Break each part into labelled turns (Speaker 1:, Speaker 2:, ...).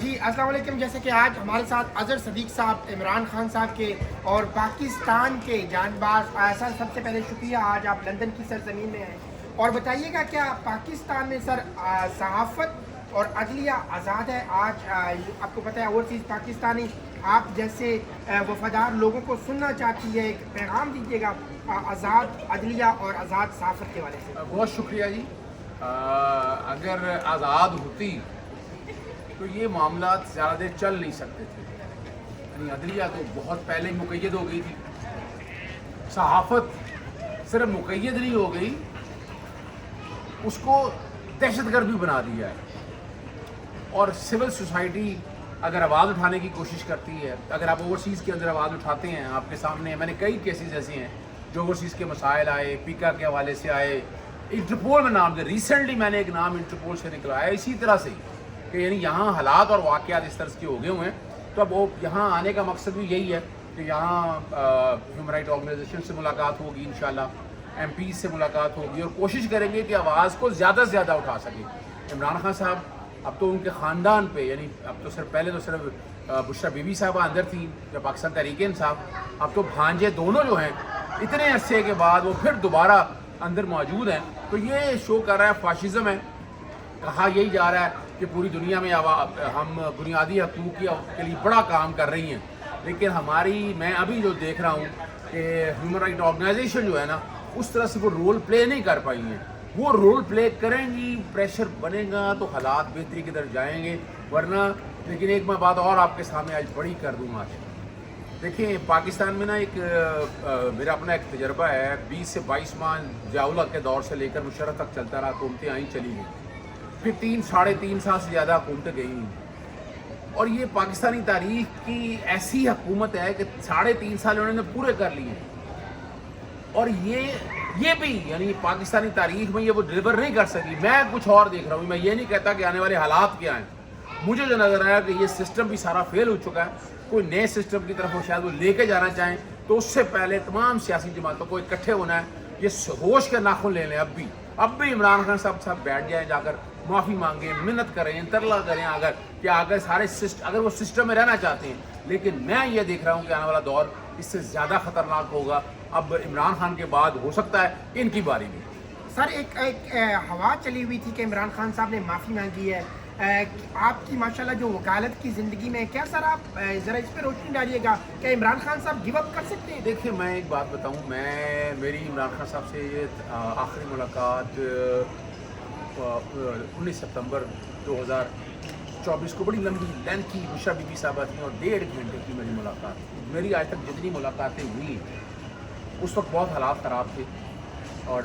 Speaker 1: جی السلام علیکم. جیسے کہ آج ہمارے ساتھ اظہر صدیق صاحب عمران خان صاحب کے اور پاکستان کے جانباز. سر سب سے پہلے شکریہ, آج آپ لندن کی سرزمین میں ہیں, اور بتائیے گا کیا پاکستان میں سر صحافت اور عدلیہ آزاد ہے؟ آج آپ کو پتہ ہے اوورسیز پاکستانی آپ جیسے وفادار لوگوں کو سننا چاہتی ہے, ایک پیغام دیجیے گا آزاد عدلیہ اور آزاد صحافت کے والے سے.
Speaker 2: بہت شکریہ جی. اگر آزاد ہوتی تو یہ معاملات زیادہ دیر چل نہیں سکتے تھے. یعنی عدلیہ تو بہت پہلے مقید ہو گئی تھی. صحافت صرف مقید نہیں ہو گئی, اس کو دہشت گرد بھی بنا دیا ہے. اور سول سوسائٹی اگر آواز اٹھانے کی کوشش کرتی ہے, اگر آپ اوورسیز کے اندر آواز اٹھاتے ہیں, آپ کے سامنے میں نے کئی کیسز ایسے ہیں جو اوورسیز کے مسائل آئے, پیکا کے حوالے سے آئے, انٹرپول میں نام دے, ریسنٹلی میں نے ایک نام انٹرپول سے نکلایا اسی طرح سے کہ یعنی یہاں حالات اور واقعات اس طرح کے ہو گئے ہوئے ہیں. تو اب وہ یہاں آنے کا مقصد بھی یہی ہے کہ یہاں ہیومن رائٹ آرگنائزیشن سے ملاقات ہوگی, انشاءاللہ ایم پی سے ملاقات ہوگی, اور کوشش کریں گے کہ آواز کو زیادہ سے زیادہ اٹھا سکیں. عمران خان صاحب اب تو ان کے خاندان پہ, یعنی اب تو صرف پہلے تو صرف بشرا بی بی صاحبہ اندر تھیں جو پاکستان تحریک انصاف, اب تو بھانجے دونوں جو ہیں اتنے عرصے کے بعد وہ پھر دوبارہ اندر موجود ہیں. تو یہ شو کر رہا ہے فاشزم ہے. کہا یہی جا رہا ہے کہ پوری دنیا میں ہم بنیادی حقوق کے لیے بڑا کام کر رہی ہیں, لیکن ہماری میں ابھی جو دیکھ رہا ہوں کہ ہیومن رائٹ آرگنائزیشن جو ہے نا اس طرح سے وہ رول پلے نہیں کر پائی ہیں. وہ رول پلے کریں گی, پریشر بنے گا تو حالات بہتری کی طرف جائیں گے, ورنہ. لیکن ایک میں بات اور آپ کے سامنے آج بڑی کر دوں گا. دیکھیں پاکستان میں نا ایک میرا اپنا ایک تجربہ ہے. 20 سے 22 ماہ ضیاء کے دور سے لے کر مشرف تک چلتا رہا, حکومتیں آئیں چلی گئیں, پھر 3-3.5 سال سے زیادہ حکومتیں گئی ہیں. اور یہ پاکستانی تاریخ کی ایسی حکومت ہے کہ 3.5 سال انہوں نے پورے کر لیے ہیں. اور یہ بھی یعنی پاکستانی تاریخ میں یہ وہ ڈلیور نہیں کر سکی. میں کچھ اور دیکھ رہا ہوں, میں یہ نہیں کہتا کہ آنے والے حالات کیا ہیں. مجھے جو نظر آیا کہ یہ سسٹم بھی سارا فیل ہو چکا ہے. کوئی نئے سسٹم کی طرف وہ شاید وہ لے کے جانا چاہیں, تو اس سے پہلے تمام سیاسی جماعتوں کو اکٹھے ہونا ہے. یہ ہوش کے ناخن لے لیں. اب بھی عمران خان صاحب بیٹھ جائیں, جا کر معافی مانگیں, منت کریں, ترلا کریں, اگر وہ سسٹم میں رہنا چاہتے ہیں. لیکن میں یہ دیکھ رہا ہوں کہ آنے والا دور اس سے زیادہ خطرناک ہوگا. اب عمران خان کے بعد ہو سکتا ہے ان کی باری بھی.
Speaker 1: سر ایک ہوا چلی ہوئی تھی کہ عمران خان صاحب نے معافی مانگی ہے. آپ کی ماشاءاللہ جو وکالت کی زندگی میں, کیا سر آپ ذرا اس پہ روشنی ڈالیے گا کہ عمران خان صاحب گیو اپ کر سکتے ہیں؟
Speaker 2: دیکھیں میں ایک بات بتاؤں, میری عمران خان صاحب سے یہ آخری ملاقات 19 سپتمبر 2024 کو بڑی لمبی لینتھی بشرا بی بی صاحبہ تھیں, اور 1.5 گھنٹے کی میری ملاقات. میری آج تک جتنی ملاقاتیں ہوئی اس وقت بہت حالات خراب تھے, اور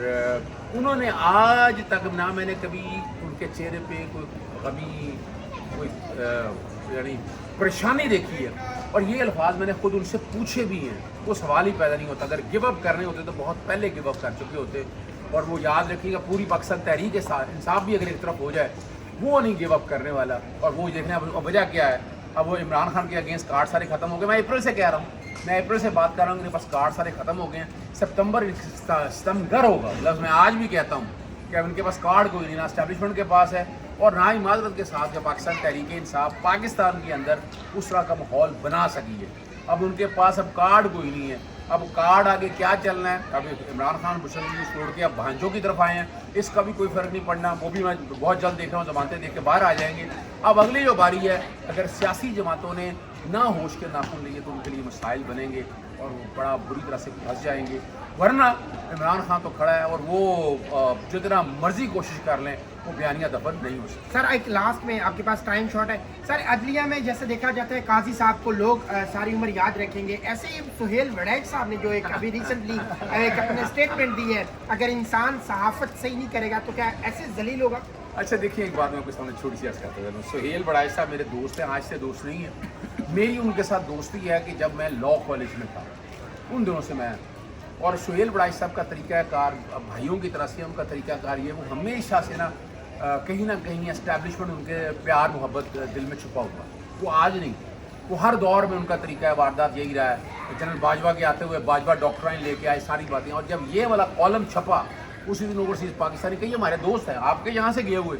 Speaker 2: انہوں نے آج تک نہ میں نے کبھی ان کے چہرے پہ کوئی یعنی پریشانی دیکھی ہے. اور یہ الفاظ میں نے خود ان سے پوچھے بھی ہیں, وہ سوال ہی پیدا نہیں ہوتا. اگر گیو اپ کرنے ہوتے تو بہت پہلے گیو اپ کر چکے ہوتے. اور وہ یاد رکھیے گا پوری پاکستان تحریک انصاف بھی اگر ایک طرف ہو جائے وہ نہیں گیو اپ کرنے والا. اور وہ دیکھنے اب وجہ کیا ہے, اب وہ عمران خان کے اگینسٹ کارڈ سارے ختم ہو گئے. میں اپریل سے کہہ رہا ہوں, میں اپریل سے بات کر رہا ہوں کہ بس کارڈ سارے ختم ہو گئے ہیں. ستمبر ہوگا, میں آج بھی کہتا ہوں کہ اب ان کے پاس کارڈ کوئی نہیں, نہ اسٹیبلشمنٹ کے پاس ہے اور نہ ہی معذرت کے ساتھ کہ پاکستان تحریک انصاف پاکستان کے اندر اس طرح کا ماحول بنا سکی ہے. اب ان کے پاس اب کارڈ کوئی نہیں ہے. اب کارڈ آگے کیا چلنا ہے. اب عمران خان بشرا چھوڑ کے اب بھانجوں کی طرف آئے ہیں, اس کا بھی کوئی فرق نہیں پڑنا. وہ بھی میں بہت جلد دیکھ رہا ہوں, ضمانتیں دیکھ کے باہر آ جائیں گے. اب اگلی جو باری ہے, اگر سیاسی جماعتوں نے نہ ہوش کے ناخن لیے تو ان کے لیے مسائل بنیں گے اور وہ بڑا بری طرح سے پھنس جائیں گے. ورنہ عمران خان تو کھڑا ہے, اور وہ جتنا مرضی کوشش کر لیں وہ بیانیہ دفن نہیں ہو سکتا.
Speaker 1: سر ایک لاسٹ میں آپ کے پاس ٹائم شارٹ ہے. سر عدلیہ میں جیسے دیکھا جاتا ہے قاضی صاحب کو لوگ ساری عمر یاد رکھیں گے, ایسے ہی سہیل وڑیچ صاحب نے جو ایک ابھی ریسنٹلی ایک اپنے اسٹیٹمنٹ دی ہے, اگر انسان صحافت صحیح نہیں کرے گا تو کیا ایسے ذلیل ہوگا؟
Speaker 2: اچھا دیکھیے ایک بات میں آپ کے سامنے چھوٹی سی عرض کرتا ہوں. سہیل وڑیچ صاحب میرے دوست ہیں, آج سے دوست نہیں ہیں. میری ان کے ساتھ دوستی ہے کہ جب میں لاء کالج میں تھا ان دنوں سے میں, اور سہیل وڑیچ صاحب کا طریقہ کار بھائیوں کی طرح سے ان کا طریقہ کار یہ, وہ ہمیشہ سے نا کہیں نہ کہیں اسٹیبلشمنٹ ان کے پیار محبت دل میں چھپا ہوا. وہ آج نہیں, وہ ہر دور میں ان کا طریقہ ہے واردات یہی رہا ہے. جنرل باجوہ کے آتے ہوئے باجوہ ڈاکٹرائن لے کے آئے, ساری باتیں. اور جب یہ والا کالم چھپا اسی دن اوورسیز پاکستانی, کئی ہمارے دوست ہیں آپ کے یہاں سے گئے ہوئے,